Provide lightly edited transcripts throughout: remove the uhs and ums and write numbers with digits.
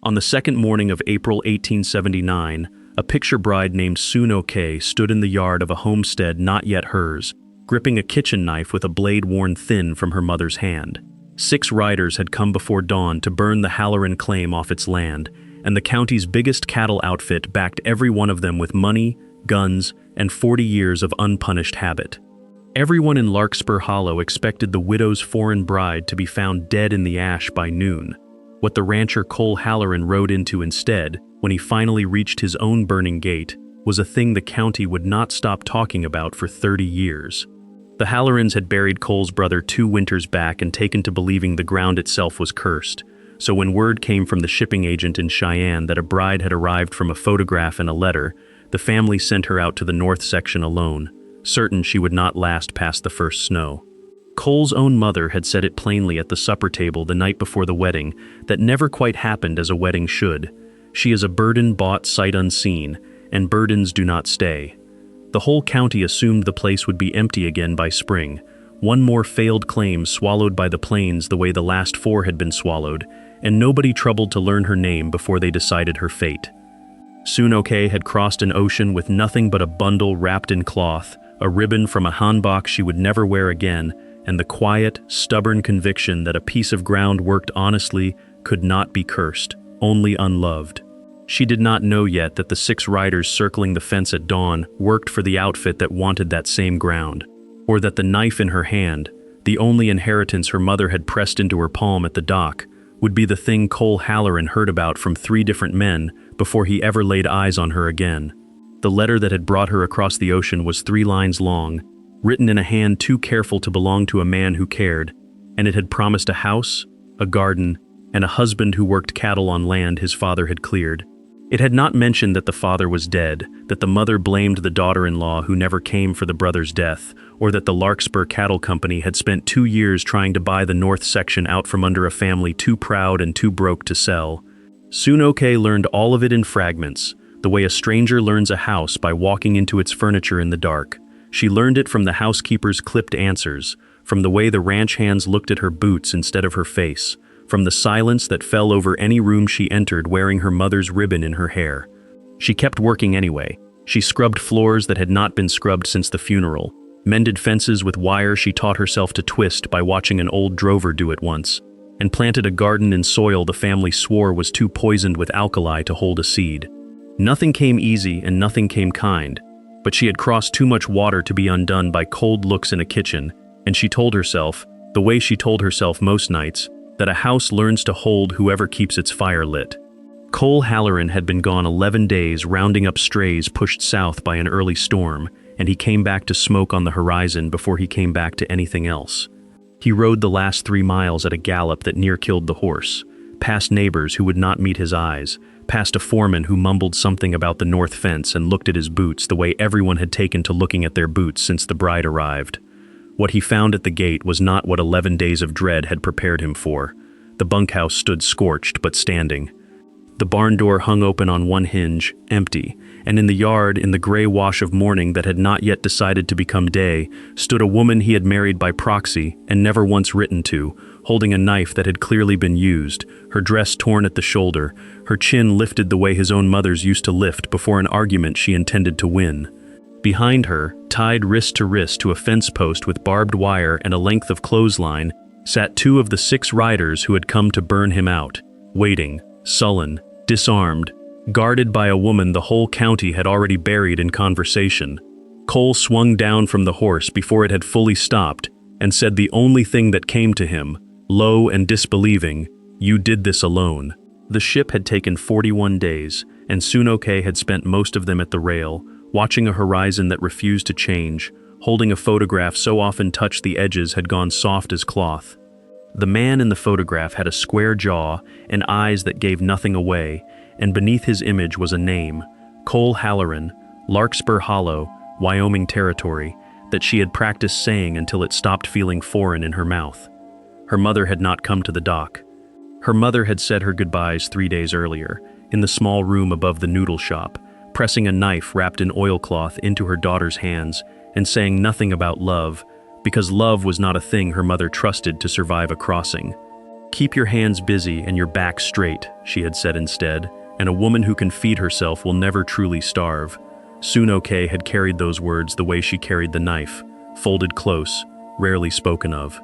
On the second morning of April 1879, a picture bride named Sun-ok stood in the yard of a homestead not yet hers, gripping a kitchen knife with a blade worn thin from her mother's hand. 6 riders had come before dawn to burn the Halloran claim off its land, and the county's biggest cattle outfit backed every one of them with money, guns, and 40 years of unpunished habit. Everyone in Larkspur Hollow expected the widow's foreign bride to be found dead in the ash by noon. What the rancher Cole Halloran rode into instead, when he finally reached his own burning gate, was a thing the county would not stop talking about for 30 years. The Hallorans had buried Cole's brother 2 winters back and taken to believing the ground itself was cursed. So when word came from the shipping agent in Cheyenne that a bride had arrived from a photograph and a letter, the family sent her out to the north section alone, certain she would not last past the first snow. Cole's own mother had said it plainly at the supper table the night before the wedding that never quite happened as a wedding should. She is a burden bought sight unseen, and burdens do not stay. The whole county assumed the place would be empty again by spring, one more failed claim swallowed by the plains the way the last 4 had been swallowed, and nobody troubled to learn her name before they decided her fate. Sun-ok had crossed an ocean with nothing but a bundle wrapped in cloth, a ribbon from a hanbok she would never wear again, and the quiet, stubborn conviction that a piece of ground worked honestly could not be cursed, only unloved. She did not know yet that the 6 riders circling the fence at dawn worked for the outfit that wanted that same ground, or that the knife in her hand, the only inheritance her mother had pressed into her palm at the dock, would be the thing Cole Halloran heard about from 3 different men before he ever laid eyes on her again. The letter that had brought her across the ocean was 3 lines long, written in a hand too careful to belong to a man who cared, and it had promised a house, a garden, and a husband who worked cattle on land his father had cleared. It had not mentioned that the father was dead, that the mother blamed the daughter-in-law who never came for the brother's death, or that the Larkspur Cattle Company had spent 2 years trying to buy the north section out from under a family too proud and too broke to sell. Sun-ok learned all of it in fragments, the way a stranger learns a house by walking into its furniture in the dark. She learned it from the housekeeper's clipped answers, from the way the ranch hands looked at her boots instead of her face, from the silence that fell over any room she entered wearing her mother's ribbon in her hair. She kept working anyway. She scrubbed floors that had not been scrubbed since the funeral, mended fences with wire she taught herself to twist by watching an old drover do it once, and planted a garden in soil the family swore was too poisoned with alkali to hold a seed. Nothing came easy and nothing came kind, but she had crossed too much water to be undone by cold looks in a kitchen, and she told herself, the way she told herself most nights, that a house learns to hold whoever keeps its fire lit. Cole Halloran had been gone 11 days rounding up strays pushed south by an early storm, and he came back to smoke on the horizon before he came back to anything else. He rode the last 3 miles at a gallop that near killed the horse, past neighbors who would not meet his eyes, past a foreman who mumbled something about the north fence and looked at his boots the way everyone had taken to looking at their boots since the bride arrived. What he found at the gate was not what 11 days of dread had prepared him for. The bunkhouse stood scorched but standing. The barn door hung open on one hinge, empty, and in the yard, in the gray wash of morning that had not yet decided to become day, stood a woman he had married by proxy and never once written to, holding a knife that had clearly been used, her dress torn at the shoulder, her chin lifted the way his own mother's used to lift before an argument she intended to win. Behind her, tied wrist to wrist to a fence post with barbed wire and a length of clothesline, sat 2 of the 6 riders who had come to burn him out, waiting, sullen, disarmed, guarded by a woman the whole county had already buried in conversation. Cole swung down from the horse before it had fully stopped and said the only thing that came to him, low and disbelieving, "You did this alone." The ship had taken 41 days, and Sun-ok had spent most of them at the rail, watching a horizon that refused to change, holding a photograph so often touched the edges had gone soft as cloth. The man in the photograph had a square jaw and eyes that gave nothing away, and beneath his image was a name, Cole Halloran, Larkspur Hollow, Wyoming Territory, that she had practiced saying until it stopped feeling foreign in her mouth. Her mother had not come to the dock. Her mother had said her goodbyes 3 days earlier, in the small room above the noodle shop, pressing a knife wrapped in oilcloth into her daughter's hands and saying nothing about love, because love was not a thing her mother trusted to survive a crossing. "Keep your hands busy and your back straight," she had said instead, "and a woman who can feed herself will never truly starve." Sunoke had carried those words the way she carried the knife, folded close, rarely spoken of.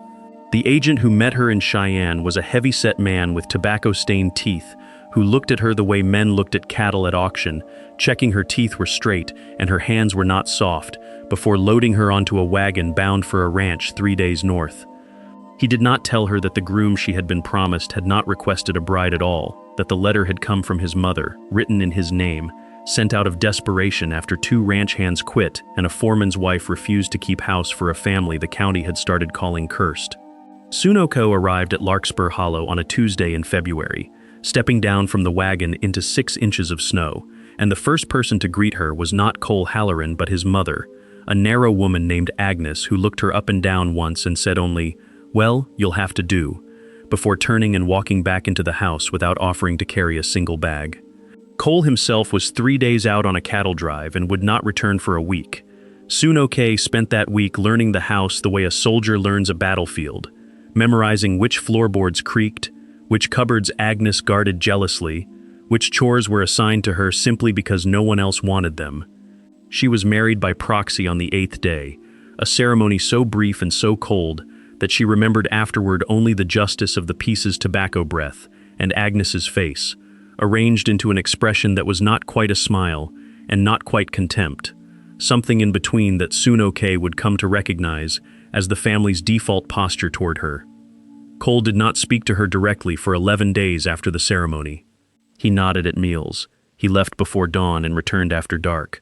The agent who met her in Cheyenne was a heavy-set man with tobacco-stained teeth, who looked at her the way men looked at cattle at auction, checking her teeth were straight and her hands were not soft, before loading her onto a wagon bound for a ranch 3 days north. He did not tell her that the groom she had been promised had not requested a bride at all, that the letter had come from his mother, written in his name, sent out of desperation after 2 ranch hands quit and a foreman's wife refused to keep house for a family the county had started calling cursed. Sunoko arrived at Larkspur Hollow on a Tuesday in February, stepping down from the wagon into 6 inches of snow, and the first person to greet her was not Cole Halloran but his mother, a narrow woman named Agnes who looked her up and down once and said only, "Well, you'll have to do," before turning and walking back into the house without offering to carry a single bag. Cole himself was 3 days out on a cattle drive and would not return for a week. Sunoke spent that week learning the house the way a soldier learns a battlefield, memorizing which floorboards creaked, which cupboards Agnes guarded jealously, which chores were assigned to her simply because no one else wanted them. She was married by proxy on the 8th day, a ceremony so brief and so cold that she remembered afterward only the justice of the piece's tobacco breath and Agnes's face, arranged into an expression that was not quite a smile and not quite contempt, something in between that Sunoke would come to recognize as the family's default posture toward her. Cole did not speak to her directly for 11 days after the ceremony. He nodded at meals. He left before dawn and returned after dark.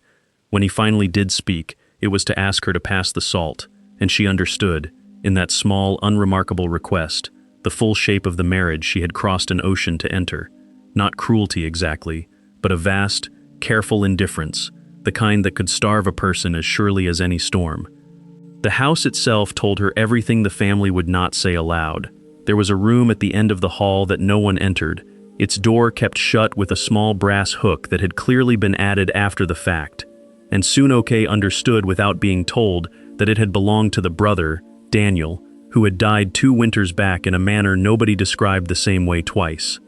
When he finally did speak, it was to ask her to pass the salt, and she understood, in that small, unremarkable request, the full shape of the marriage she had crossed an ocean to enter. Not cruelty exactly, but a vast, careful indifference, the kind that could starve a person as surely as any storm. The house itself told her everything the family would not say aloud. There was a room at the end of the hall that no one entered, its door kept shut with a small brass hook that had clearly been added after the fact, and Sunoke understood without being told that it had belonged to the brother, Daniel, who had died 2 winters back in a manner nobody described the same way twice.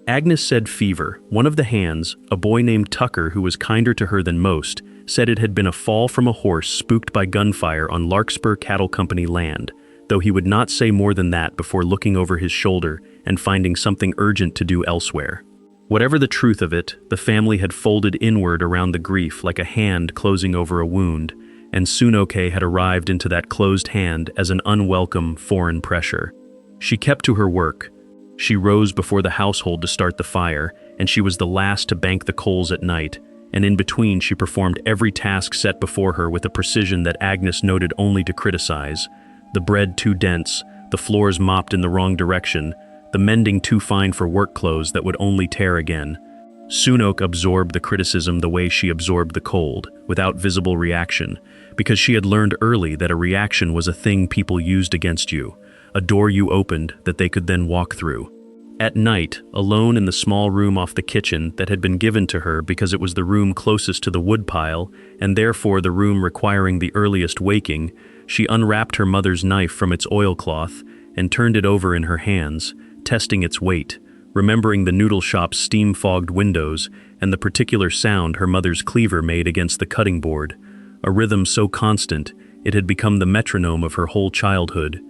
Agnes said fever. One of the hands, a boy named Tucker who was kinder to her than most, said it had been a fall from a horse spooked by gunfire on Larkspur Cattle Company land, though he would not say more than that before looking over his shoulder and finding something urgent to do elsewhere. Whatever the truth of it, the family had folded inward around the grief like a hand closing over a wound, and Sunoke had arrived into that closed hand as an unwelcome foreign pressure. She kept to her work. She rose before the household to start the fire, and she was the last to bank the coals at night, and in between she performed every task set before her with a precision that Agnes noted only to criticize. The bread too dense, the floors mopped in the wrong direction, the mending too fine for work clothes that would only tear again. Sunoke absorbed the criticism the way she absorbed the cold, without visible reaction, because she had learned early that a reaction was a thing people used against you, a door you opened that they could then walk through. At night, alone in the small room off the kitchen that had been given to her because it was the room closest to the woodpile, and therefore the room requiring the earliest waking, she unwrapped her mother's knife from its oilcloth and turned it over in her hands, testing its weight, remembering the noodle shop's steam-fogged windows and the particular sound her mother's cleaver made against the cutting board, a rhythm so constant it had become the metronome of her whole childhood.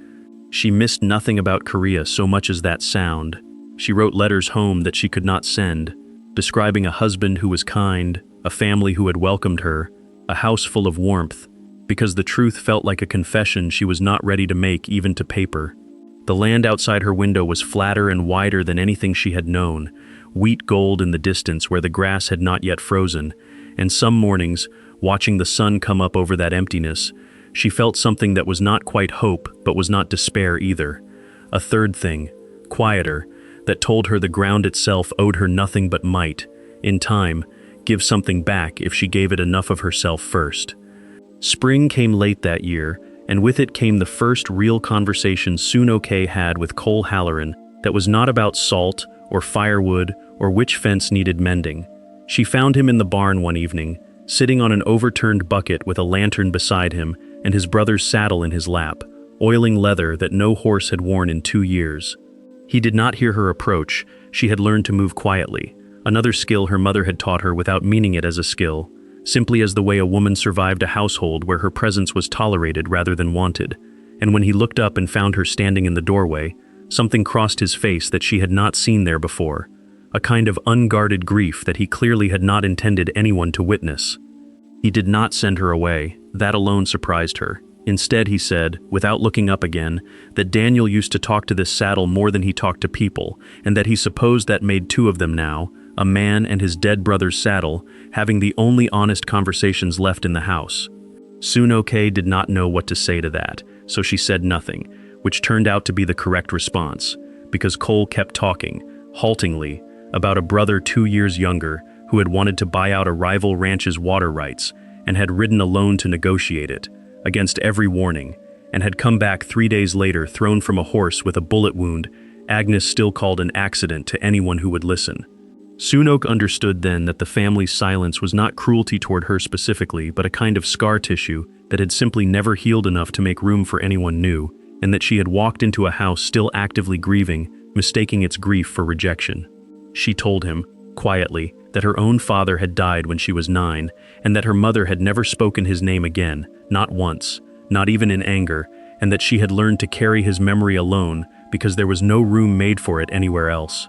She missed nothing about Korea so much as that sound. She wrote letters home that she could not send, describing a husband who was kind, a family who had welcomed her, a house full of warmth, because the truth felt like a confession she was not ready to make even to paper. The land outside her window was flatter and wider than anything she had known, wheat gold in the distance where the grass had not yet frozen, and some mornings, watching the sun come up over that emptiness, she felt something that was not quite hope but was not despair either. A third thing, quieter, that told her the ground itself owed her nothing but might, in time, give something back if she gave it enough of herself first. Spring came late that year, and with it came the first real conversation Sunoke had with Cole Halloran that was not about salt or firewood or which fence needed mending. She found him in the barn one evening, sitting on an overturned bucket with a lantern beside him and his brother's saddle in his lap, oiling leather that no horse had worn in 2 years. He did not hear her approach. She had learned to move quietly, another skill her mother had taught her without meaning it as a skill, simply as the way a woman survived a household where her presence was tolerated rather than wanted. And when he looked up and found her standing in the doorway, something crossed his face that she had not seen there before, a kind of unguarded grief that he clearly had not intended anyone to witness. He did not send her away. That alone surprised her. Instead, he said, without looking up again, that Daniel used to talk to this saddle more than he talked to people, and that he supposed that made two of them now, a man and his dead brother's saddle, having the only honest conversations left in the house. Sunoke did not know what to say to that, so she said nothing, which turned out to be the correct response, because Cole kept talking, haltingly, about a brother 2 years younger who had wanted to buy out a rival ranch's water rights and had ridden alone to negotiate it, against every warning, and had come back 3 days later thrown from a horse with a bullet wound Agnes still called an accident to anyone who would listen. Sunok understood then that the family's silence was not cruelty toward her specifically, but a kind of scar tissue that had simply never healed enough to make room for anyone new, and that she had walked into a house still actively grieving, mistaking its grief for rejection. She told him, quietly, that her own father had died when she was 9, and that her mother had never spoken his name again, not once, not even in anger, and that she had learned to carry his memory alone because there was no room made for it anywhere else.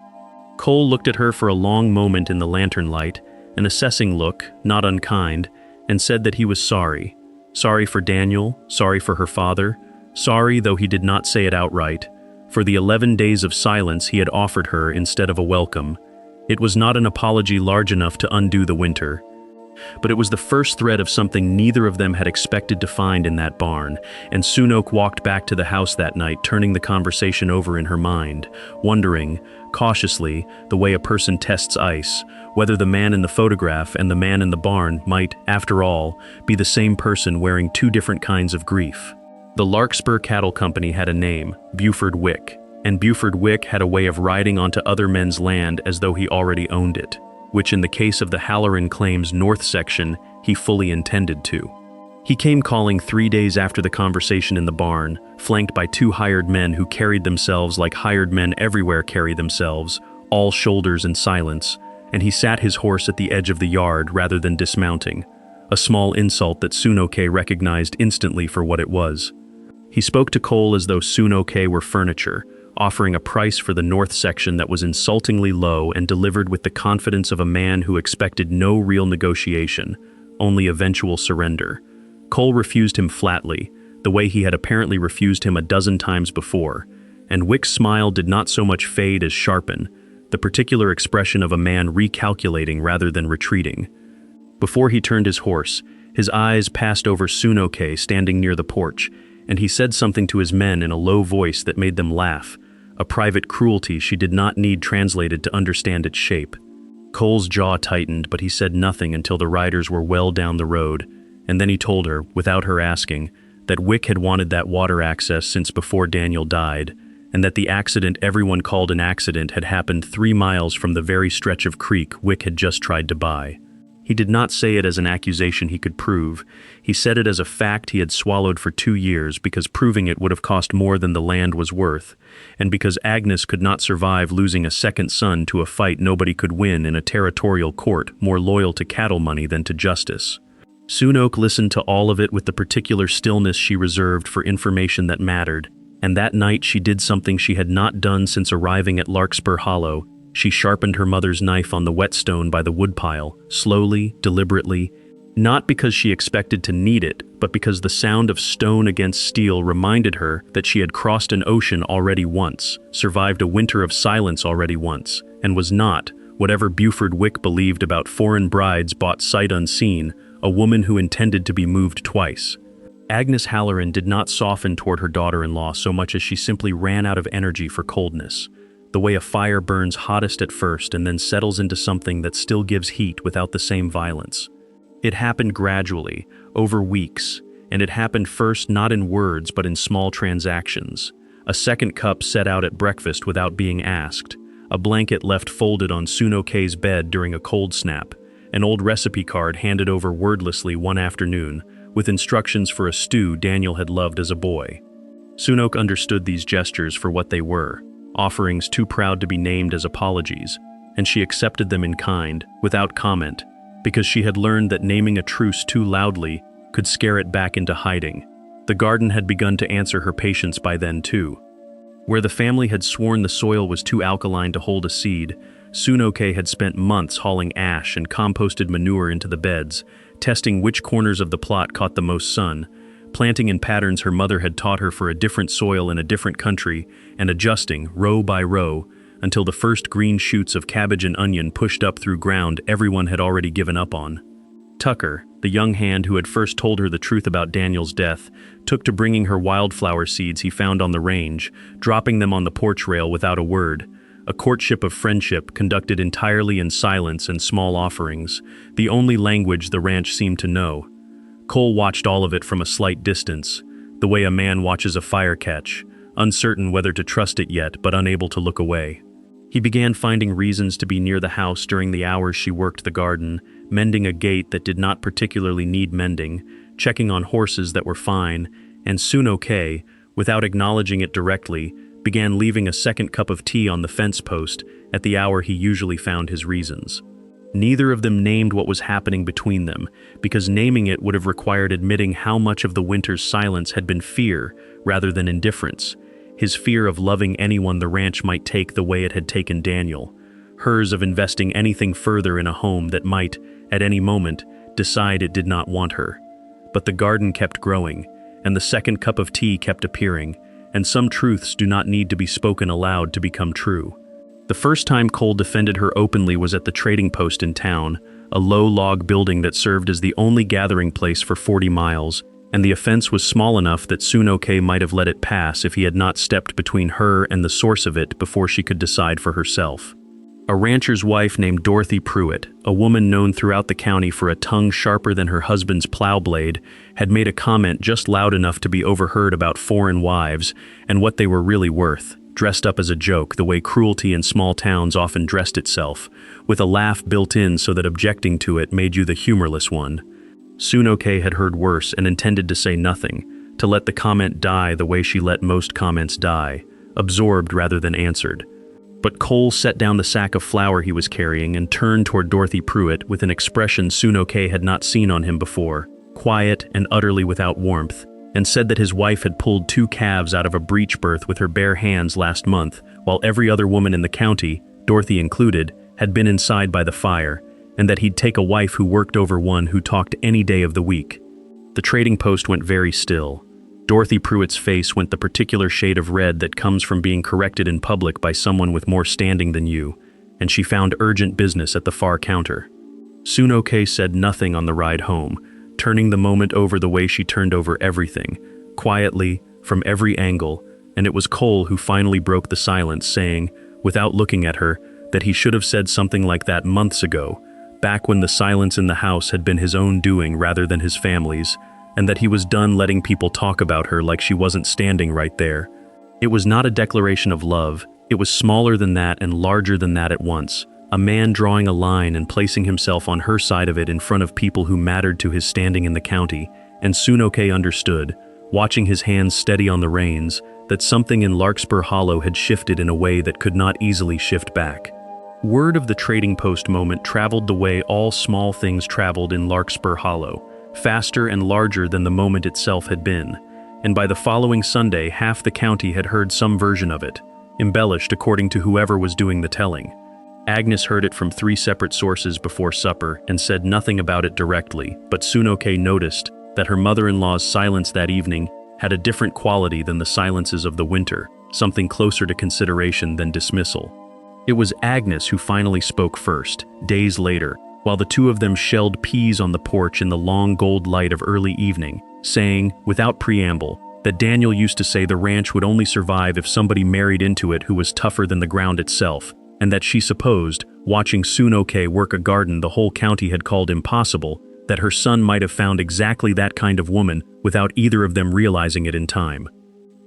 Cole looked at her for a long moment in the lantern light, an assessing look, not unkind, and said that he was sorry. Sorry for Daniel, sorry for her father, sorry, though he did not say it outright, for the 11 days of silence he had offered her instead of a welcome. It was not an apology large enough to undo the winter, but it was the first thread of something neither of them had expected to find in that barn, and Sunok walked back to the house that night, turning the conversation over in her mind, wondering, cautiously, the way a person tests ice, whether the man in the photograph and the man in the barn might, after all, be the same person wearing two different kinds of grief. The Larkspur Cattle Company had a name, Buford Wick, and Buford Wick had a way of riding onto other men's land as though he already owned it, which in the case of the Halloran Claims North section, he fully intended to. He came calling 3 days after the conversation in the barn, flanked by 2 hired men who carried themselves like hired men everywhere carry themselves, all shoulders and silence, and he sat his horse at the edge of the yard rather than dismounting, a small insult that Sunoke recognized instantly for what it was. He spoke to Cole as though Sunoke were furniture, offering a price for the north section that was insultingly low and delivered with the confidence of a man who expected no real negotiation, only eventual surrender. Cole refused him flatly, the way he had apparently refused him a dozen times before, and Wick's smile did not so much fade as sharpen, the particular expression of a man recalculating rather than retreating. Before he turned his horse, his eyes passed over Sunoke standing near the porch, and he said something to his men in a low voice that made them laugh, a private cruelty she did not need translated to understand its shape. Cole's jaw tightened, but he said nothing until the riders were well down the road, and then he told her, without her asking, that Wick had wanted that water access since before Daniel died, and that the accident everyone called an accident had happened 3 miles from the very stretch of creek Wick had just tried to buy. He did not say it as an accusation he could prove. He said it as a fact he had swallowed for 2 years because proving it would have cost more than the land was worth, and because Agnes could not survive losing a second son to a fight nobody could win in a territorial court more loyal to cattle money than to justice. Sunok listened to all of it with the particular stillness she reserved for information that mattered, and that night she did something she had not done since arriving at Larkspur Hollow. She sharpened her mother's knife on the whetstone by the woodpile, slowly, deliberately, not because she expected to need it, but because the sound of stone against steel reminded her that she had crossed an ocean already once, survived a winter of silence already once, and was not, whatever Buford Wick believed about foreign brides bought sight unseen, a woman who intended to be moved twice. Agnes Halloran did not soften toward her daughter-in-law so much as she simply ran out of energy for coldness, the way a fire burns hottest at first and then settles into something that still gives heat without the same violence. It happened gradually, over weeks, and it happened first not in words but in small transactions. A second cup set out at breakfast without being asked, a blanket left folded on Sunoke's bed during a cold snap, an old recipe card handed over wordlessly one afternoon, with instructions for a stew Daniel had loved as a boy. Sunok understood these gestures for what they were, offerings too proud to be named as apologies, and she accepted them in kind, without comment, because she had learned that naming a truce too loudly could scare it back into hiding. The garden had begun to answer her patience by then too. Where the family had sworn the soil was too alkaline to hold a seed, Sunoke had spent months hauling ash and composted manure into the beds, testing which corners of the plot caught the most sun, planting in patterns her mother had taught her for a different soil in a different country, and adjusting, row by row, until the first green shoots of cabbage and onion pushed up through ground everyone had already given up on. Tucker, the young hand who had first told her the truth about Daniel's death, took to bringing her wildflower seeds he found on the range, dropping them on the porch rail without a word. A courtship of friendship conducted entirely in silence and small offerings, the only language the ranch seemed to know. Cole watched all of it from a slight distance, the way a man watches a fire catch, uncertain whether to trust it yet but unable to look away. He began finding reasons to be near the house during the hours she worked the garden, mending a gate that did not particularly need mending, checking on horses that were fine, and Sunoke, without acknowledging it directly, began leaving a second cup of tea on the fence post at the hour he usually found his reasons. Neither of them named what was happening between them, because naming it would have required admitting how much of the winter's silence had been fear rather than indifference. His fear of loving anyone the ranch might take the way it had taken Daniel, hers of investing anything further in a home that might, at any moment, decide it did not want her. But the garden kept growing, and the second cup of tea kept appearing, and some truths do not need to be spoken aloud to become true. The first time Cole defended her openly was at the trading post in town, a low log building that served as the only gathering place for 40 miles, and the offense was small enough that Sunoke might have let it pass if he had not stepped between her and the source of it before she could decide for herself. A rancher's wife named Dorothy Pruitt, a woman known throughout the county for a tongue sharper than her husband's plow blade, had made a comment just loud enough to be overheard about foreign wives and what they were really worth, dressed up as a joke the way cruelty in small towns often dressed itself, with a laugh built in so that objecting to it made you the humorless one. Sunoke had heard worse and intended to say nothing, to let the comment die the way she let most comments die, absorbed rather than answered. But Cole set down the sack of flour he was carrying and turned toward Dorothy Pruitt with an expression Sunoke had not seen on him before, quiet and utterly without warmth, and said that his wife had pulled 2 calves out of a breech berth with her bare hands last month, while every other woman in the county, Dorothy included, had been inside by the fire, and that he'd take a wife who worked over one who talked any day of the week. The trading post went very still. Dorothy Pruitt's face went the particular shade of red that comes from being corrected in public by someone with more standing than you, and she found urgent business at the far counter. Sunoke said nothing on the ride home, turning the moment over the way she turned over everything, quietly, from every angle, and it was Cole who finally broke the silence, saying, without looking at her, that he should have said something like that months ago, back when the silence in the house had been his own doing rather than his family's, and that he was done letting people talk about her like she wasn't standing right there. It was not a declaration of love, it was smaller than that and larger than that at once, a man drawing a line and placing himself on her side of it in front of people who mattered to his standing in the county, and Sunoke understood, watching his hands steady on the reins, that something in Larkspur Hollow had shifted in a way that could not easily shift back. Word of the trading post moment traveled the way all small things traveled in Larkspur Hollow, faster and larger than the moment itself had been, and by the following Sunday half the county had heard some version of it, embellished according to whoever was doing the telling. Agnes heard it from 3 separate sources before supper and said nothing about it directly, but Sunoke noticed that her mother-in-law's silence that evening had a different quality than the silences of the winter, something closer to consideration than dismissal. It was Agnes who finally spoke first, days later, while the two of them shelled peas on the porch in the long gold light of early evening, saying, without preamble, that Daniel used to say the ranch would only survive if somebody married into it who was tougher than the ground itself, and that she supposed, watching Sunoke work a garden the whole county had called impossible, that her son might have found exactly that kind of woman without either of them realizing it in time.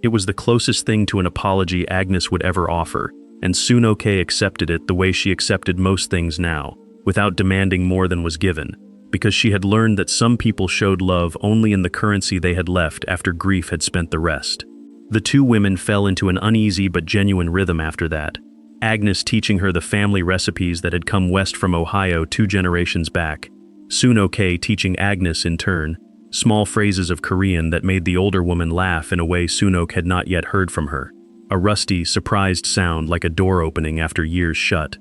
It was the closest thing to an apology Agnes would ever offer, and Sunoke accepted it the way she accepted most things now, without demanding more than was given, because she had learned that some people showed love only in the currency they had left after grief had spent the rest. The two women fell into an uneasy but genuine rhythm after that, Agnes teaching her the family recipes that had come west from Ohio 2 generations back, Suno-ke teaching Agnes in turn small phrases of Korean that made the older woman laugh in a way Sunok had not yet heard from her, a rusty, surprised sound like a door opening after years shut.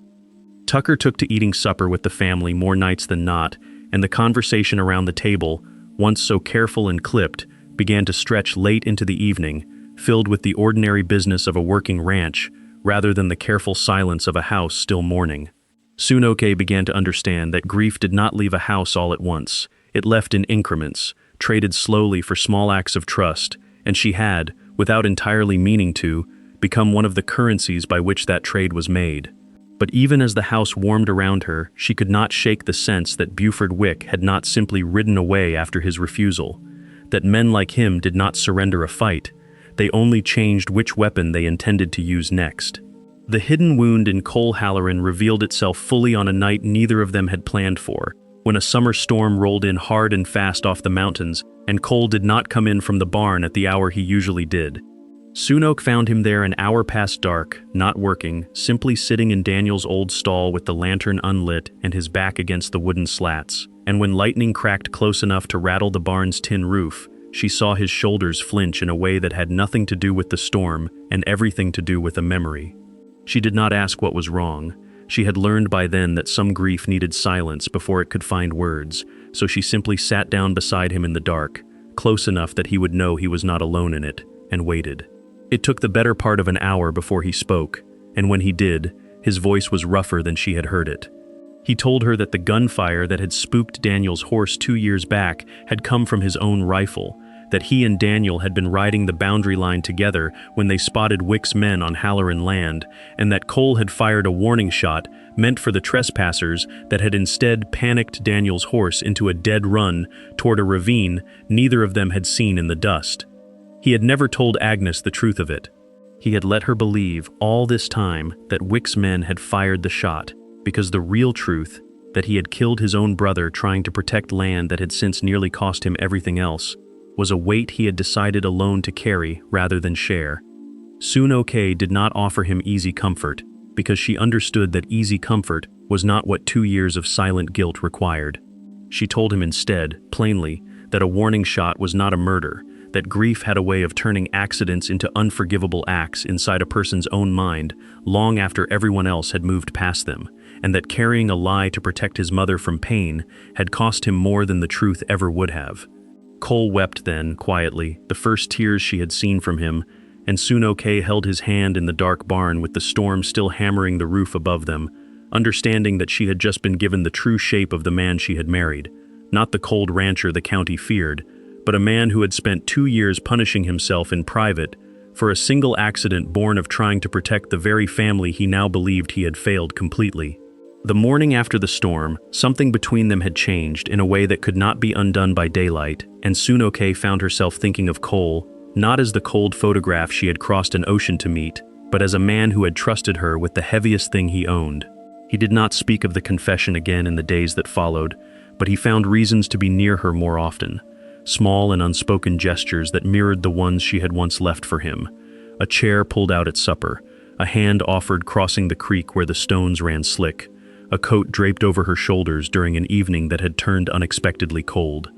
Tucker took to eating supper with the family more nights than not, and the conversation around the table, once so careful and clipped, began to stretch late into the evening, filled with the ordinary business of a working ranch, rather than the careful silence of a house still mourning. Suno-ke began to understand that grief did not leave a house all at once. It left in increments, traded slowly for small acts of trust, and she had, without entirely meaning to, become one of the currencies by which that trade was made. But even as the house warmed around her, she could not shake the sense that Buford Wick had not simply ridden away after his refusal, that men like him did not surrender a fight, they only changed which weapon they intended to use next. The hidden wound in Cole Halloran revealed itself fully on a night neither of them had planned for, when a summer storm rolled in hard and fast off the mountains, and Cole did not come in from the barn at the hour he usually did. Sunok found him there an hour past dark, not working, simply sitting in Daniel's old stall with the lantern unlit and his back against the wooden slats, and when lightning cracked close enough to rattle the barn's tin roof, she saw his shoulders flinch in a way that had nothing to do with the storm and everything to do with a memory. She did not ask what was wrong. She had learned by then that some grief needed silence before it could find words, so she simply sat down beside him in the dark, close enough that he would know he was not alone in it, and waited. It took the better part of an hour before he spoke, and when he did, his voice was rougher than she had heard it. He told her that the gunfire that had spooked Daniel's horse 2 years back had come from his own rifle, that he and Daniel had been riding the boundary line together when they spotted Wick's men on Halloran land, and that Cole had fired a warning shot meant for the trespassers that had instead panicked Daniel's horse into a dead run toward a ravine neither of them had seen in the dust. He had never told Agnes the truth of it. He had let her believe all this time that Wick's men had fired the shot, because the real truth, that he had killed his own brother trying to protect land that had since nearly cost him everything else, was a weight he had decided alone to carry rather than share. Suno-ke did not offer him easy comfort, because she understood that easy comfort was not what 2 years of silent guilt required. She told him instead, plainly, that a warning shot was not a murder, that grief had a way of turning accidents into unforgivable acts inside a person's own mind long after everyone else had moved past them, and that carrying a lie to protect his mother from pain had cost him more than the truth ever would have. Cole wept then, quietly, the first tears she had seen from him, and Suno-ke held his hand in the dark barn with the storm still hammering the roof above them, understanding that she had just been given the true shape of the man she had married, not the cold rancher the county feared, but a man who had spent 2 years punishing himself in private for a single accident born of trying to protect the very family he now believed he had failed completely. The morning after the storm, something between them had changed in a way that could not be undone by daylight, and Suno-ke found herself thinking of Cole, not as the cold photograph she had crossed an ocean to meet, but as a man who had trusted her with the heaviest thing he owned. He did not speak of the confession again in the days that followed, but he found reasons to be near her more often, small and unspoken gestures that mirrored the ones she had once left for him. A chair pulled out at supper, a hand offered crossing the creek where the stones ran slick, a coat draped over her shoulders during an evening that had turned unexpectedly cold.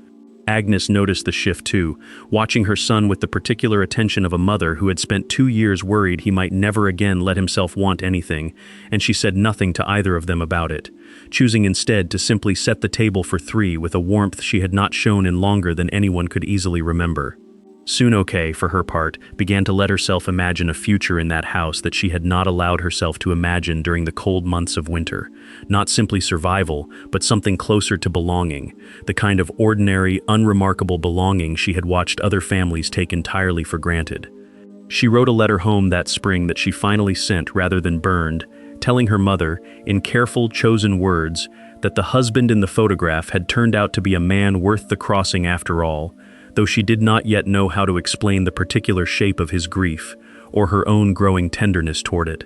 Agnes noticed the shift too, watching her son with the particular attention of a mother who had spent 2 years worried he might never again let himself want anything, and she said nothing to either of them about it, choosing instead to simply set the table for 3 with a warmth she had not shown in longer than anyone could easily remember. Suno-ke, for her part, began to let herself imagine a future in that house that she had not allowed herself to imagine during the cold months of winter. Not simply survival, but something closer to belonging, the kind of ordinary, unremarkable belonging she had watched other families take entirely for granted. She wrote a letter home that spring that she finally sent rather than burned, telling her mother, in careful, chosen words, that the husband in the photograph had turned out to be a man worth the crossing after all, though she did not yet know how to explain the particular shape of his grief, or her own growing tenderness toward it.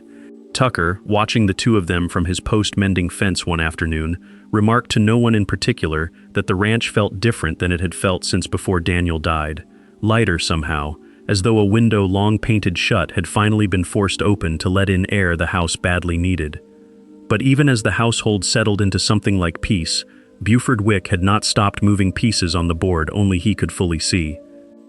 Tucker, watching the two of them from his post-mending fence one afternoon, remarked to no one in particular that the ranch felt different than it had felt since before Daniel died, lighter somehow, as though a window long painted shut had finally been forced open to let in air the house badly needed. But even as the household settled into something like peace, Buford Wick had not stopped moving pieces on the board only he could fully see.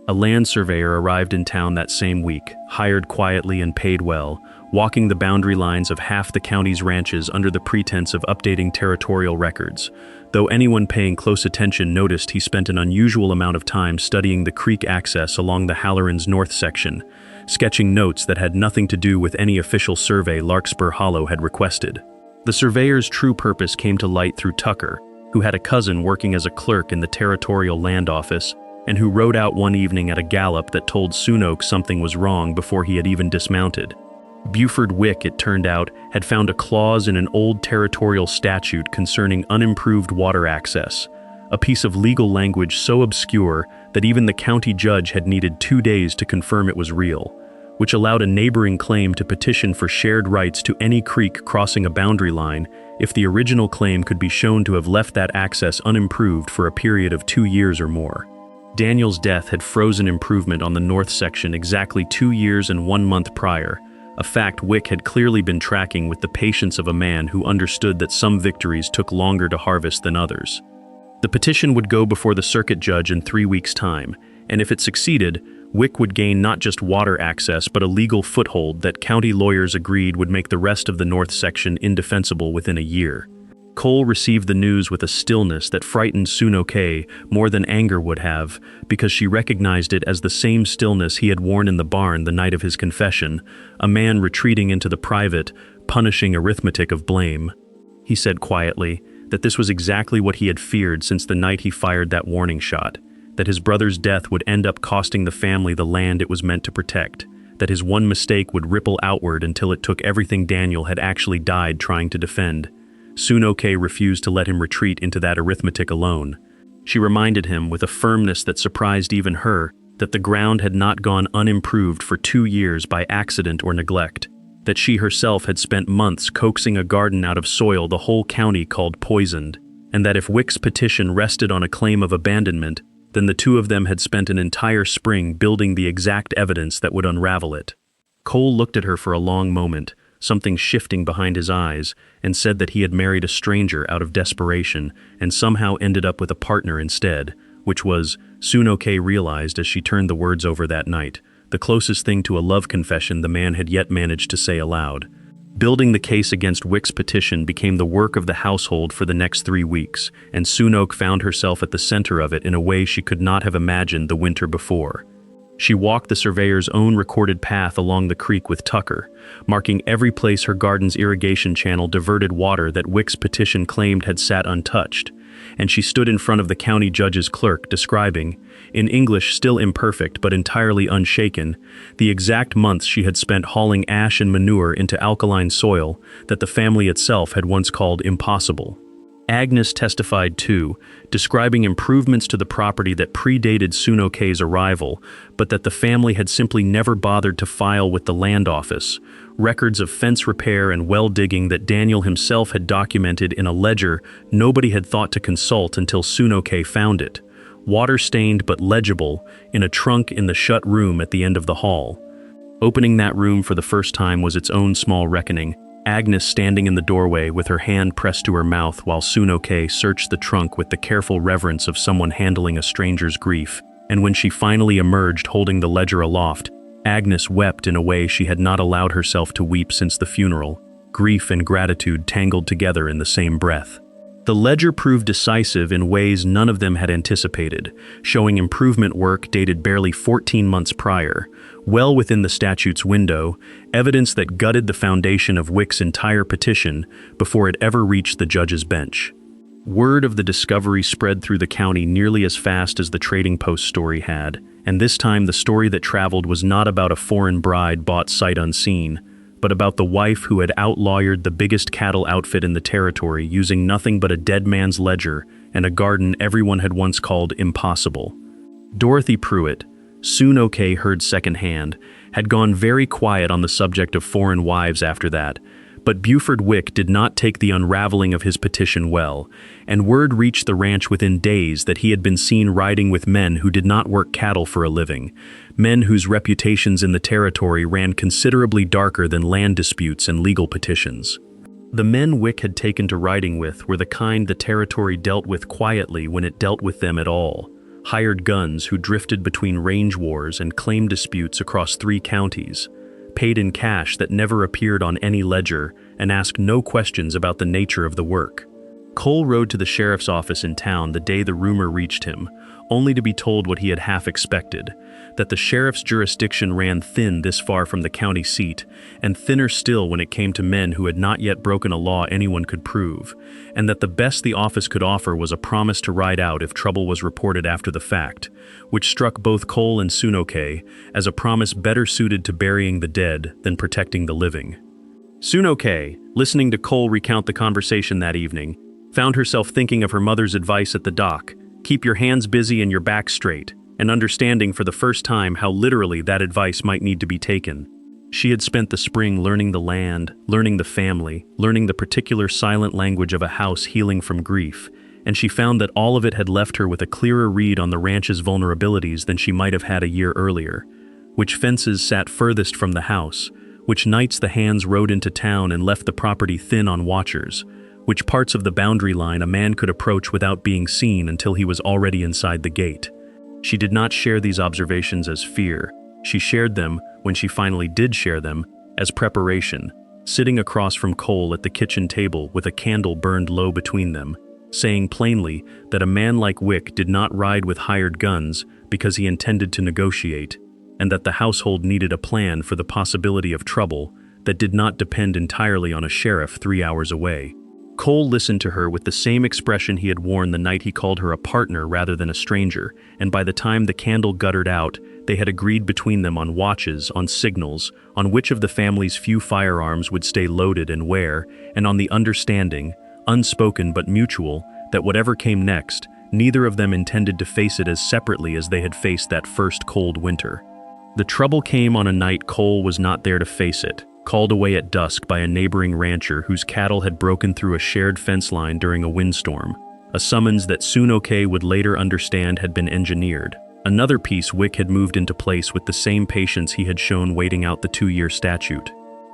A land surveyor arrived in town that same week, hired quietly and paid well, walking the boundary lines of half the county's ranches under the pretense of updating territorial records, though anyone paying close attention noticed he spent an unusual amount of time studying the creek access along the Halloran's north section, sketching notes that had nothing to do with any official survey Larkspur Hollow had requested. The surveyor's true purpose came to light through Tucker, who had a cousin working as a clerk in the territorial land office, and who rode out one evening at a gallop that told Soon-Oak something was wrong before he had even dismounted. Buford Wick, it turned out, had found a clause in an old territorial statute concerning unimproved water access, a piece of legal language so obscure that even the county judge had needed 2 days to confirm it was real, which allowed a neighboring claim to petition for shared rights to any creek crossing a boundary line if the original claim could be shown to have left that access unimproved for a period of 2 years or more. Daniel's death had frozen improvement on the north section exactly 2 years and 1 month prior, a fact Wick had clearly been tracking with the patience of a man who understood that some victories took longer to harvest than others. The petition would go before the circuit judge in 3 weeks' time, and if it succeeded, Wick would gain not just water access but a legal foothold that county lawyers agreed would make the rest of the north section indefensible within a year. Cole received the news with a stillness that frightened Soon-Oak more than anger would have, because she recognized it as the same stillness he had worn in the barn the night of his confession, a man retreating into the private, punishing arithmetic of blame. He said quietly that this was exactly what he had feared since the night he fired that warning shot, that his brother's death would end up costing the family the land it was meant to protect, that his one mistake would ripple outward until it took everything Daniel had actually died trying to defend. Soon-Oak refused to let him retreat into that arithmetic alone. She reminded him with a firmness that surprised even her that the ground had not gone unimproved for 2 years by accident or neglect, that she herself had spent months coaxing a garden out of soil the whole county called poisoned, and that if Wick's petition rested on a claim of abandonment, then the two of them had spent an entire spring building the exact evidence that would unravel it. Cole looked at her for a long moment, something shifting behind his eyes, and said that he had married a stranger out of desperation and somehow ended up with a partner instead, which was, Soon-Oak realized as she turned the words over that night, the closest thing to a love confession the man had yet managed to say aloud. Building the case against Wick's petition became the work of the household for the next 3 weeks, and Soon-Oak found herself at the center of it in a way she could not have imagined the winter before. She walked the surveyor's own recorded path along the creek with Tucker, marking every place her garden's irrigation channel diverted water that Wick's petition claimed had sat untouched, and she stood in front of the county judge's clerk describing, in English still imperfect but entirely unshaken, the exact months she had spent hauling ash and manure into alkaline soil that the family itself had once called impossible. Agnes testified too, describing improvements to the property that predated Soon-Ok's arrival, but that the family had simply never bothered to file with the land office, records of fence repair and well digging that Daniel himself had documented in a ledger nobody had thought to consult until Soon-Ok found it, water-stained but legible, in a trunk in the shut room at the end of the hall. Opening that room for the first time was its own small reckoning, Agnes standing in the doorway with her hand pressed to her mouth while Soon-Ok searched the trunk with the careful reverence of someone handling a stranger's grief, and when she finally emerged holding the ledger aloft, Agnes wept in a way she had not allowed herself to weep since the funeral, grief and gratitude tangled together in the same breath. The ledger proved decisive in ways none of them had anticipated, showing improvement work dated barely 14 months prior, well within the statute's window, evidence that gutted the foundation of Wick's entire petition before it ever reached the judge's bench. Word of the discovery spread through the county nearly as fast as the Trading Post story had, and this time the story that traveled was not about a foreign bride bought sight unseen, but about the wife who had outlawyered the biggest cattle outfit in the territory using nothing but a dead man's ledger and a garden everyone had once called impossible. Dorothy Pruitt, Soon-Ok heard secondhand, had gone very quiet on the subject of foreign wives after that, But Buford Wick did not take the unraveling of his petition well, and word reached the ranch within days that he had been seen riding with men who did not work cattle for a living, men whose reputations in the territory ran considerably darker than land disputes and legal petitions. The men Wick had taken to riding with were the kind the territory dealt with quietly when it dealt with them at all, hired guns who drifted between range wars and claim disputes across 3 counties, paid in cash that never appeared on any ledger, and asked no questions about the nature of the work. Cole rode to the sheriff's office in town the day the rumor reached him, only to be told what he had half expected, that the sheriff's jurisdiction ran thin this far from the county seat, and thinner still when it came to men who had not yet broken a law anyone could prove, and that the best the office could offer was a promise to ride out if trouble was reported after the fact, which struck both Cole and Sunoke as a promise better suited to burying the dead than protecting the living. Sunoke, listening to Cole recount the conversation that evening, found herself thinking of her mother's advice at the dock: keep your hands busy and your back straight, and understanding for the first time how literally that advice might need to be taken. She had spent the spring learning the land, learning the family, learning the particular silent language of a house healing from grief, and she found that all of it had left her with a clearer read on the ranch's vulnerabilities than she might have had a year earlier. Which fences sat furthest from the house, which nights the hands rode into town and left the property thin on watchers, which parts of the boundary line a man could approach without being seen until he was already inside the gate. She did not share these observations as fear. She shared them, when she finally did share them, as preparation, sitting across from Cole at the kitchen table with a candle burned low between them, saying plainly that a man like Wick did not ride with hired guns because he intended to negotiate, and that the household needed a plan for the possibility of trouble that did not depend entirely on a sheriff 3 hours away. Cole listened to her with the same expression he had worn the night he called her a partner rather than a stranger, and by the time the candle guttered out, they had agreed between them on watches, on signals, on which of the family's few firearms would stay loaded and where, and on the understanding, unspoken but mutual, that whatever came next, neither of them intended to face it as separately as they had faced that first cold winter. The trouble came on a night Cole was not there to face it, called away at dusk by a neighboring rancher whose cattle had broken through a shared fence line during a windstorm, a summons that Sunoke would later understand had been engineered. Another piece Wick had moved into place with the same patience he had shown waiting out the 2-year statute.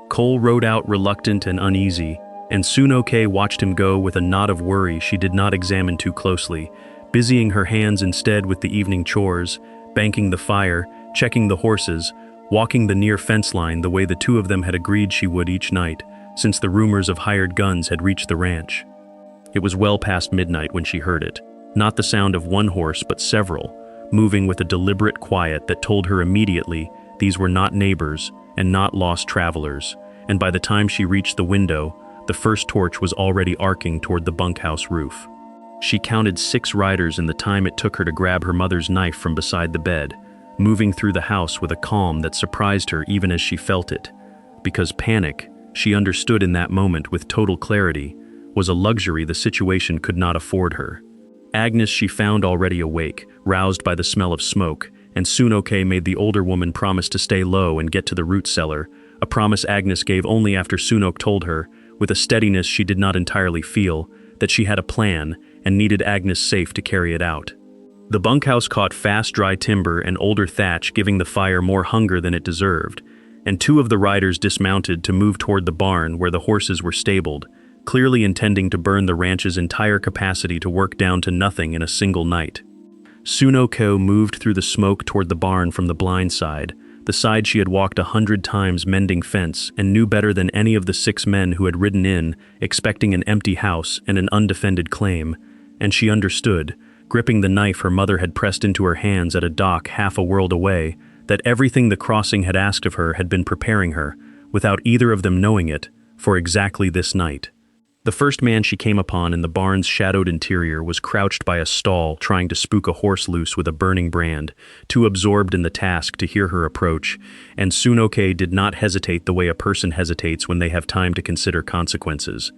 Cole rode out reluctant and uneasy, and Sunoke watched him go with a nod of worry she did not examine too closely, busying her hands instead with the evening chores, banking the fire, checking the horses, walking the near fence line the way the two of them had agreed she would each night, since the rumors of hired guns had reached the ranch. It was well past midnight when she heard it, not the sound of one horse but several, moving with a deliberate quiet that told her immediately these were not neighbors and not lost travelers, and by the time she reached the window, the first torch was already arcing toward the bunkhouse roof. She counted 6 riders in the time it took her to grab her mother's knife from beside the bed, moving through the house with a calm that surprised her even as she felt it, because panic, she understood in that moment with total clarity, was a luxury the situation could not afford her. Agnes she found already awake, roused by the smell of smoke, and Sunoke made the older woman promise to stay low and get to the root cellar, a promise Agnes gave only after Sunoke told her, with a steadiness she did not entirely feel, that she had a plan and needed Agnes safe to carry it out. The bunkhouse caught fast dry timber and older thatch, giving the fire more hunger than it deserved, and 2 of the riders dismounted to move toward the barn where the horses were stabled, clearly intending to burn the ranch's entire capacity to work down to nothing in a single night. Sunoke moved through the smoke toward the barn from the blind side, the side she had walked 100 times mending fence and knew better than any of the 6 men who had ridden in, expecting an empty house and an undefended claim, and she understood, gripping the knife her mother had pressed into her hands at a dock half a world away, that everything the crossing had asked of her had been preparing her, without either of them knowing it, for exactly this night. The first man she came upon in the barn's shadowed interior was crouched by a stall trying to spook a horse loose with a burning brand, too absorbed in the task to hear her approach, and Sunoke did not hesitate the way a person hesitates when they have time to consider consequences.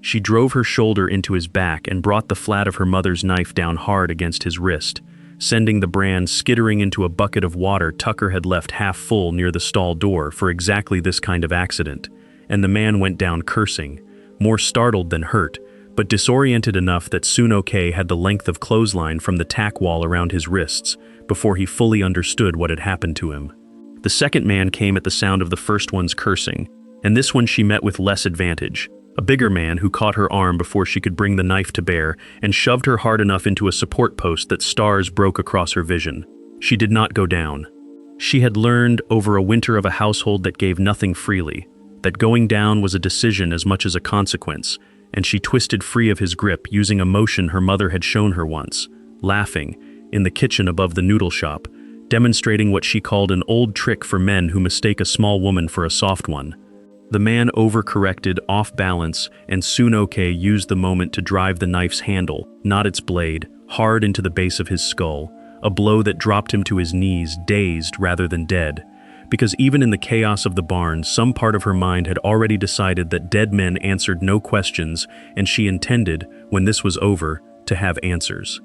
She drove her shoulder into his back and brought the flat of her mother's knife down hard against his wrist, sending the brand skittering into a bucket of water Tucker had left half full near the stall door for exactly this kind of accident, and the man went down cursing, more startled than hurt, but disoriented enough that Sunoke had the length of clothesline from the tack wall around his wrists before he fully understood what had happened to him. The second man came at the sound of the first one's cursing, and this one she met with less advantage. A bigger man who caught her arm before she could bring the knife to bear and shoved her hard enough into a support post that stars broke across her vision. She did not go down. She had learned over a winter of a household that gave nothing freely, that going down was a decision as much as a consequence, and she twisted free of his grip using a motion her mother had shown her once, laughing, in the kitchen above the noodle shop, demonstrating what she called an old trick for men who mistake a small woman for a soft one. The man overcorrected, off balance, and Sunoke used the moment to drive the knife's handle, not its blade, hard into the base of his skull, a blow that dropped him to his knees, dazed rather than dead. Because even in the chaos of the barn, some part of her mind had already decided that dead men answered no questions, and she intended, when this was over, to have answers.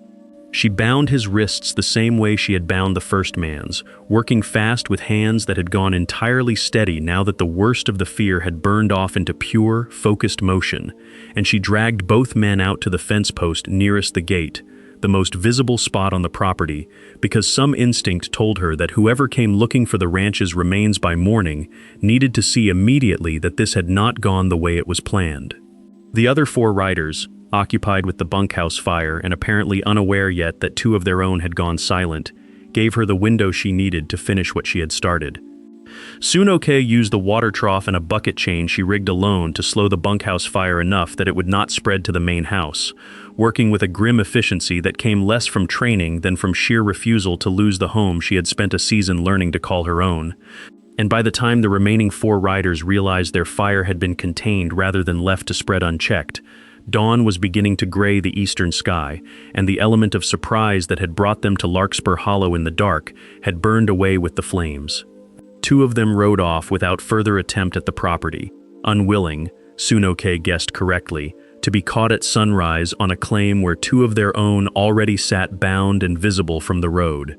She bound his wrists the same way she had bound the first man's, working fast with hands that had gone entirely steady now that the worst of the fear had burned off into pure, focused motion, and she dragged both men out to the fence post nearest the gate, the most visible spot on the property, because some instinct told her that whoever came looking for the ranch's remains by morning needed to see immediately that this had not gone the way it was planned. The other 4 riders, occupied with the bunkhouse fire and apparently unaware yet that 2 of their own had gone silent, gave her the window she needed to finish what she had started. Sunoke used the water trough and a bucket chain she rigged alone to slow the bunkhouse fire enough that it would not spread to the main house, working with a grim efficiency that came less from training than from sheer refusal to lose the home she had spent a season learning to call her own. And by the time the remaining 4 riders realized their fire had been contained rather than left to spread unchecked, dawn was beginning to gray the eastern sky, and the element of surprise that had brought them to Larkspur Hollow in the dark had burned away with the flames. 2 of them rode off without further attempt at the property, unwilling, Sunoke guessed correctly, to be caught at sunrise on a claim where 2 of their own already sat bound and visible from the road.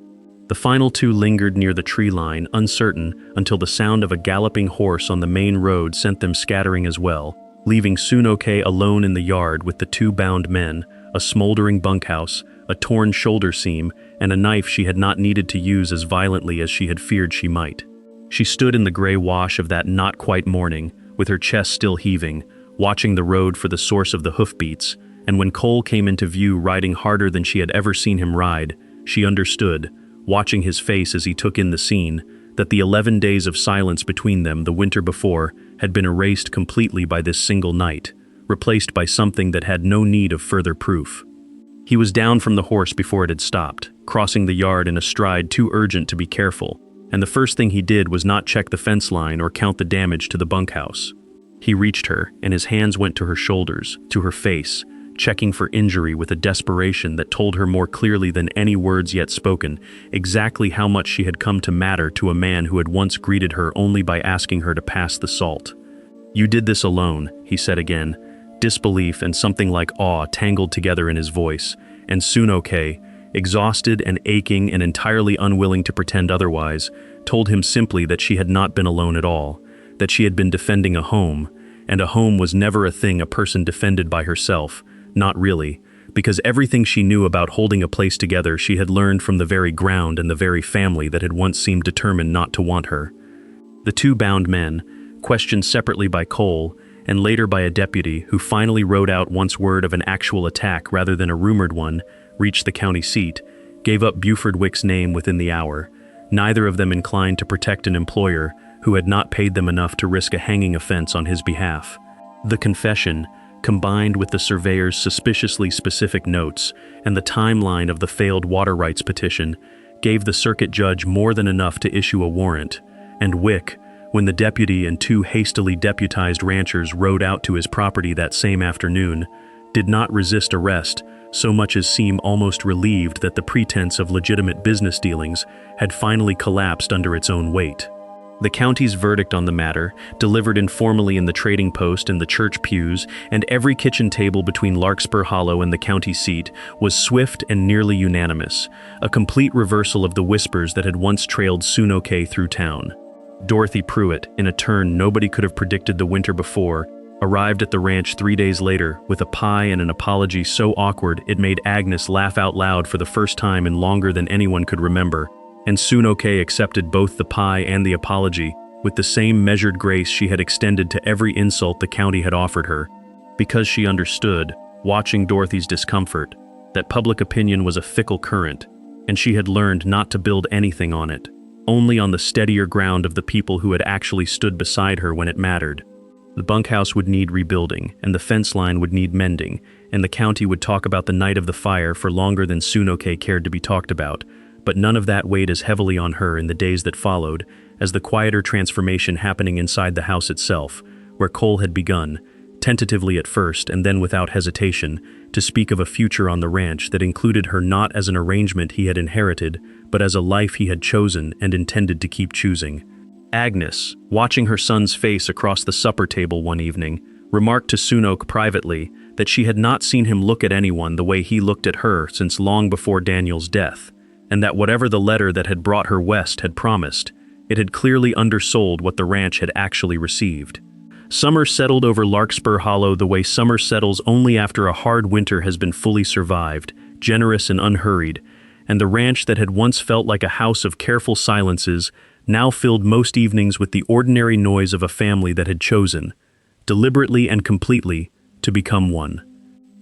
The final 2 lingered near the tree line, uncertain, until the sound of a galloping horse on the main road sent them scattering as well, leaving Sunoke alone in the yard with the 2 bound men, a smoldering bunkhouse, a torn shoulder seam, and a knife she had not needed to use as violently as she had feared she might. She stood in the gray wash of that not-quite morning, with her chest still heaving, watching the road for the source of the hoofbeats, and when Cole came into view riding harder than she had ever seen him ride, she understood, watching his face as he took in the scene, that the 11 days of silence between them the winter before had been erased completely by this single night, replaced by something that had no need of further proof. He was down from the horse before it had stopped, crossing the yard in a stride too urgent to be careful, and the first thing he did was not check the fence line or count the damage to the bunkhouse. He reached her, and his hands went to her shoulders, to her face, checking for injury with a desperation that told her more clearly than any words yet spoken exactly how much she had come to matter to a man who had once greeted her only by asking her to pass the salt. "You did this alone," he said again, disbelief and something like awe tangled together in his voice, and Sunoke, exhausted and aching and entirely unwilling to pretend otherwise, told him simply that she had not been alone at all, that she had been defending a home, and a home was never a thing a person defended by herself, not really, because everything she knew about holding a place together she had learned from the very ground and the very family that had once seemed determined not to want her. The 2 bound men, questioned separately by Cole, and later by a deputy who finally wrote out once word of an actual attack rather than a rumored one, reached the county seat, gave up Buford Wick's name within the hour, neither of them inclined to protect an employer who had not paid them enough to risk a hanging offense on his behalf. The confession, combined with the surveyor's suspiciously specific notes and the timeline of the failed water rights petition, gave the circuit judge more than enough to issue a warrant, and Wick, when the deputy and 2 hastily deputized ranchers rode out to his property that same afternoon, did not resist arrest so much as seem almost relieved that the pretense of legitimate business dealings had finally collapsed under its own weight. The county's verdict on the matter, delivered informally in the trading post and the church pews and every kitchen table between Larkspur Hollow and the county seat, was swift and nearly unanimous, a complete reversal of the whispers that had once trailed Sunoke through town. Dorothy Pruitt, in a turn nobody could have predicted the winter before, arrived at the ranch 3 days later with a pie and an apology so awkward it made Agnes laugh out loud for the first time in longer than anyone could remember, and Sunoke accepted both the pie and the apology with the same measured grace she had extended to every insult the county had offered her, because she understood, watching Dorothy's discomfort, that public opinion was a fickle current, and she had learned not to build anything on it, only on the steadier ground of the people who had actually stood beside her when it mattered. The bunkhouse would need rebuilding, and the fence line would need mending, and the county would talk about the night of the fire for longer than Sunoke cared to be talked about, but none of that weighed as heavily on her in the days that followed as the quieter transformation happening inside the house itself, where Cole had begun, tentatively at first and then without hesitation, to speak of a future on the ranch that included her not as an arrangement he had inherited, but as a life he had chosen and intended to keep choosing. Agnes, watching her son's face across the supper table one evening, remarked to Sunoke privately that she had not seen him look at anyone the way he looked at her since long before Daniel's death, and that whatever the letter that had brought her west had promised, it had clearly undersold what the ranch had actually received. Summer settled over Larkspur Hollow the way summer settles only after a hard winter has been fully survived, generous and unhurried, and the ranch that had once felt like a house of careful silences now filled most evenings with the ordinary noise of a family that had chosen, deliberately and completely, to become one.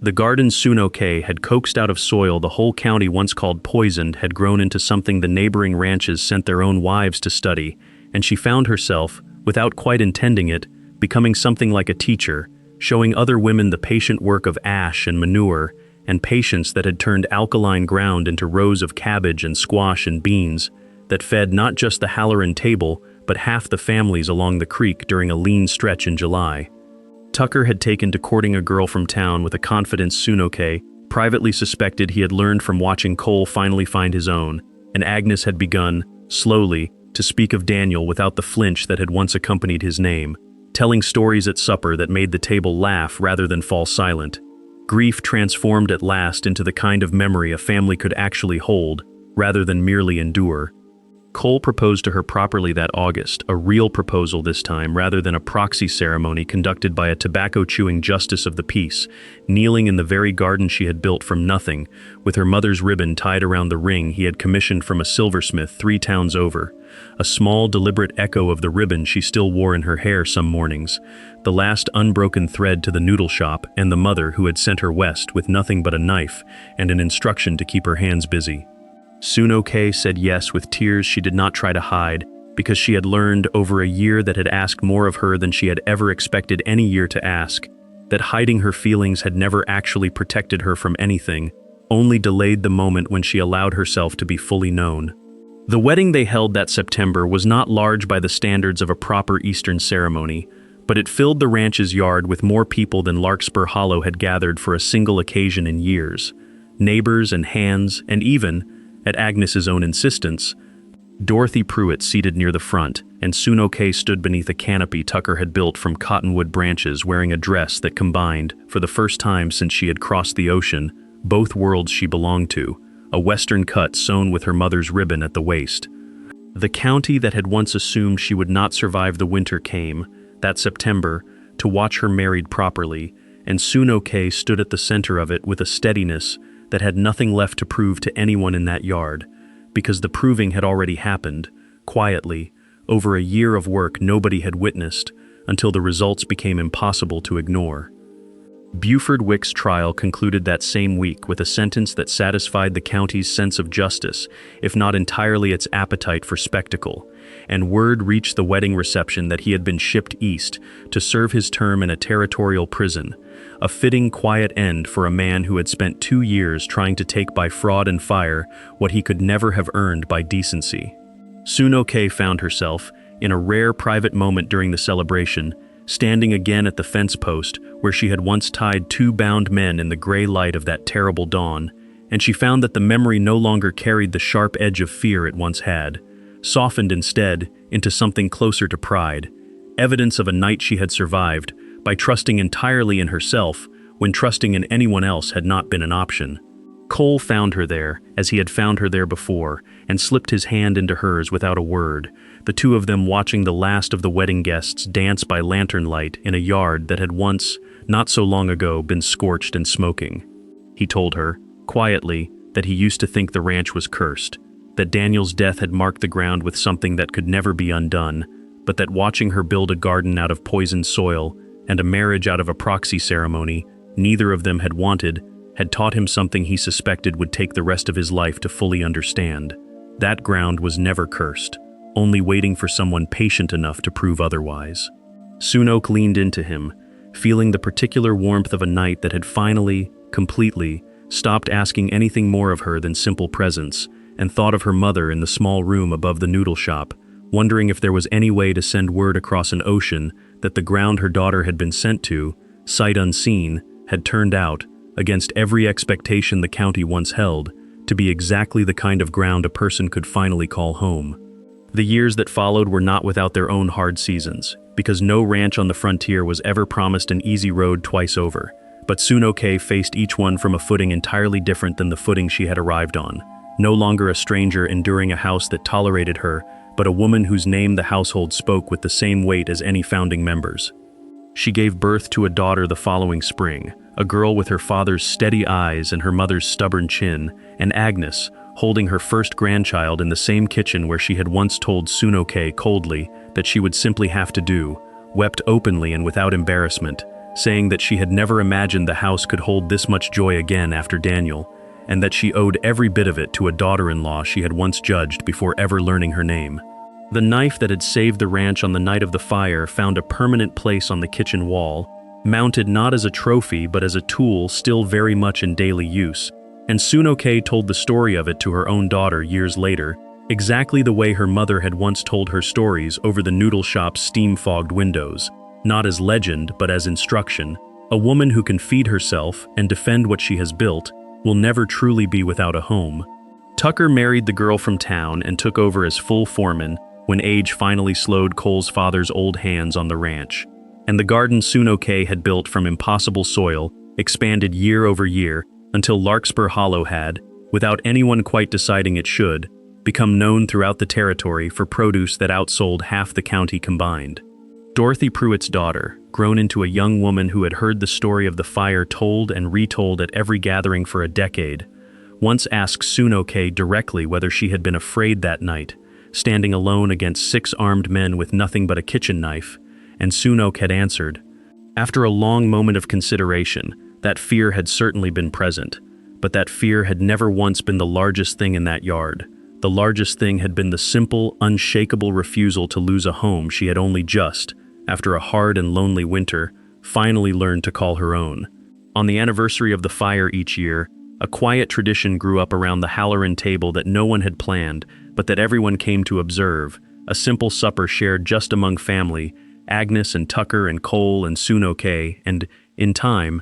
The garden Sunoke had coaxed out of soil the whole county once called poisoned had grown into something the neighboring ranches sent their own wives to study, and she found herself, without quite intending it, becoming something like a teacher, showing other women the patient work of ash and manure, and patience that had turned alkaline ground into rows of cabbage and squash and beans, that fed not just the Halloran table, but half the families along the creek during a lean stretch in July. Tucker had taken to courting a girl from town with a confidence Sunoke privately suspected he had learned from watching Cole finally find his own, and Agnes had begun, slowly, to speak of Daniel without the flinch that had once accompanied his name, telling stories at supper that made the table laugh rather than fall silent. Grief transformed at last into the kind of memory a family could actually hold, rather than merely endure. Cole proposed to her properly that August, a real proposal this time rather than a proxy ceremony conducted by a tobacco-chewing justice of the peace, kneeling in the very garden she had built from nothing, with her mother's ribbon tied around the ring he had commissioned from a silversmith 3 towns over, a small, deliberate echo of the ribbon she still wore in her hair some mornings, the last unbroken thread to the noodle shop and the mother who had sent her west with nothing but a knife and an instruction to keep her hands busy. Sunoke said yes with tears she did not try to hide, because she had learned over a year that had asked more of her than she had ever expected any year to ask, that hiding her feelings had never actually protected her from anything, only delayed the moment when she allowed herself to be fully known. The wedding they held that September was not large by the standards of a proper Eastern ceremony, but it filled the ranch's yard with more people than Larkspur Hollow had gathered for a single occasion in years. Neighbors and hands, and even, at Agnes's own insistence, Dorothy Pruitt seated near the front, and Sunoke stood beneath a canopy Tucker had built from cottonwood branches wearing a dress that combined, for the first time since she had crossed the ocean, both worlds she belonged to, a western cut sewn with her mother's ribbon at the waist. The county that had once assumed she would not survive the winter came, that September, to watch her married properly, and Sunoke stood at the center of it with a steadiness that had nothing left to prove to anyone in that yard, because the proving had already happened, quietly, over a year of work nobody had witnessed, until the results became impossible to ignore. Buford Wick's trial concluded that same week with a sentence that satisfied the county's sense of justice, if not entirely its appetite for spectacle, and word reached the wedding reception that he had been shipped east to serve his term in a territorial prison, a fitting quiet end for a man who had spent 2 years trying to take by fraud and fire what he could never have earned by decency. Sunoke found herself, in a rare private moment during the celebration, standing again at the fence post where she had once tied 2 bound men in the gray light of that terrible dawn, and she found that the memory no longer carried the sharp edge of fear it once had, softened instead into something closer to pride, evidence of a night she had survived by trusting entirely in herself when trusting in anyone else had not been an option. Cole found her there, as he had found her there before, and slipped his hand into hers without a word, the two of them watching the last of the wedding guests dance by lantern light in a yard that had once, not so long ago, been scorched and smoking. He told her, quietly, that he used to think the ranch was cursed, that Daniel's death had marked the ground with something that could never be undone, but that watching her build a garden out of poisoned soil and a marriage out of a proxy ceremony neither of them had wanted, had taught him something he suspected would take the rest of his life to fully understand. That ground was never cursed, only waiting for someone patient enough to prove otherwise. Sunok leaned into him, feeling the particular warmth of a night that had finally, completely, stopped asking anything more of her than simple presence, and thought of her mother in the small room above the noodle shop, wondering if there was any way to send word across an ocean that the ground her daughter had been sent to, sight unseen, had turned out, against every expectation the county once held, to be exactly the kind of ground a person could finally call home. The years that followed were not without their own hard seasons, because no ranch on the frontier was ever promised an easy road twice over, but Sunoke faced each one from a footing entirely different than the footing she had arrived on. No longer a stranger enduring a house that tolerated her, but a woman whose name the household spoke with the same weight as any founding members. She gave birth to a daughter the following spring, a girl with her father's steady eyes and her mother's stubborn chin, and Agnes, holding her first grandchild in the same kitchen where she had once told Sunoke coldly that she would simply have to do, wept openly and without embarrassment, saying that she had never imagined the house could hold this much joy again after Daniel, and that she owed every bit of it to a daughter-in-law she had once judged before ever learning her name. The knife that had saved the ranch on the night of the fire found a permanent place on the kitchen wall, mounted not as a trophy but as a tool still very much in daily use, and Sunoke told the story of it to her own daughter years later, exactly the way her mother had once told her stories over the noodle shop's steam-fogged windows, not as legend but as instruction. A woman who can feed herself and defend what she has built will never truly be without a home. Tucker married the girl from town and took over as full foreman when age finally slowed Cole's father's old hands on the ranch, and the garden Sunoke had built from impossible soil expanded year over year until Larkspur Hollow had, without anyone quite deciding it should, become known throughout the territory for produce that outsold half the county combined. Dorothy Pruitt's daughter, grown into a young woman who had heard the story of the fire told and retold at every gathering for a decade, once asked Sunoke directly whether she had been afraid that night, standing alone against 6 armed men with nothing but a kitchen knife, and Sunoke had answered, after a long moment of consideration, that fear had certainly been present, but that fear had never once been the largest thing in that yard. The largest thing had been the simple, unshakable refusal to lose a home she had only just, after a hard and lonely winter, finally learned to call her own. On the anniversary of the fire each year, a quiet tradition grew up around the Halloran table that no one had planned, but that everyone came to observe, a simple supper shared just among family, Agnes and Tucker and Cole and Sunoke, and, in time,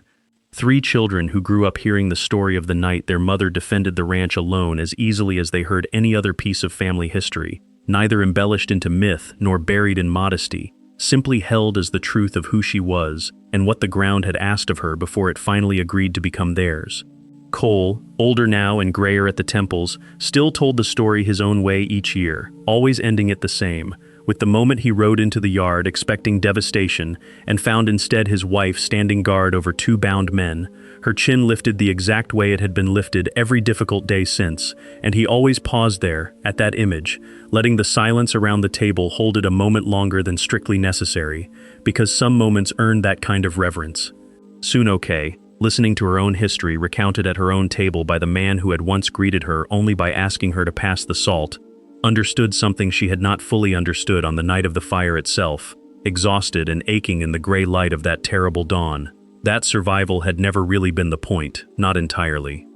3 children who grew up hearing the story of the night their mother defended the ranch alone as easily as they heard any other piece of family history, neither embellished into myth nor buried in modesty, simply held as the truth of who she was and what the ground had asked of her before it finally agreed to become theirs. Cole, older now and grayer at the temples, still told the story his own way each year, always ending it the same, with the moment he rode into the yard expecting devastation and found instead his wife standing guard over 2 bound men, her chin lifted the exact way it had been lifted every difficult day since, and he always paused there, at that image, letting the silence around the table hold it a moment longer than strictly necessary, because some moments earned that kind of reverence. Sunoke, listening to her own history recounted at her own table by the man who had once greeted her only by asking her to pass the salt, understood something she had not fully understood on the night of the fire itself, exhausted and aching in the gray light of that terrible dawn. That survival had never really been the point, not entirely.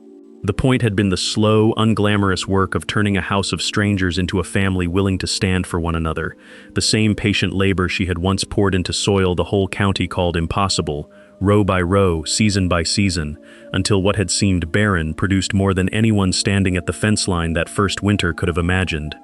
The point had been the slow, unglamorous work of turning a house of strangers into a family willing to stand for one another, the same patient labor she had once poured into soil the whole county called impossible, row by row, season by season, until what had seemed barren produced more than anyone standing at the fence line that first winter could have imagined.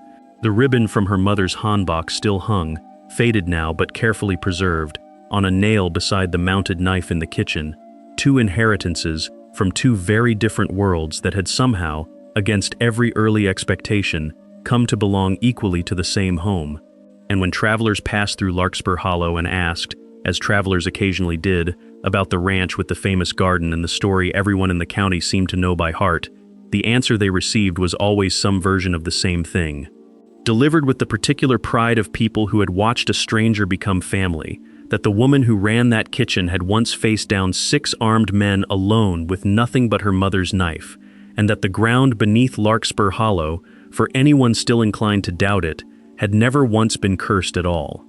The ribbon from her mother's hanbok still hung, faded now but carefully preserved, on a nail beside the mounted knife in the kitchen, 2 inheritances from 2 very different worlds that had somehow, against every early expectation, come to belong equally to the same home. And when travelers passed through Larkspur Hollow and asked, as travelers occasionally did, about the ranch with the famous garden and the story everyone in the county seemed to know by heart, the answer they received was always some version of the same thing. Delivered with the particular pride of people who had watched a stranger become family, that the woman who ran that kitchen had once faced down 6 armed men alone with nothing but her mother's knife, and that the ground beneath Larkspur Hollow, for anyone still inclined to doubt it, had never once been cursed at all.